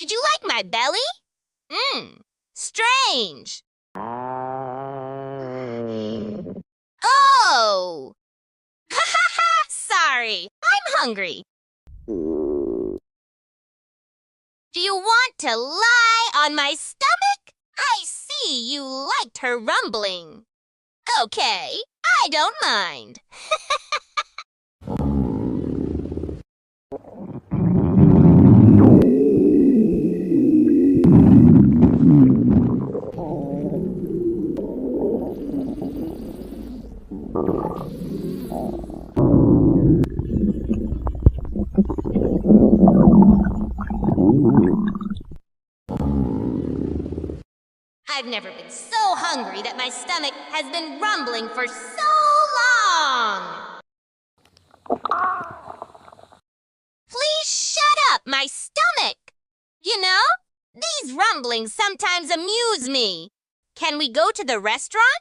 Did you like my belly? Strange. Oh! Ha ha ha! Sorry, I'm hungry. Do you want to lie on my stomach? I see you liked her rumbling. Okay, I don't mind. I've never been so hungry that my stomach has been rumbling for so long. Please shut up, my stomach. You know, these rumblings sometimes amuse me. Can we go to the restaurant?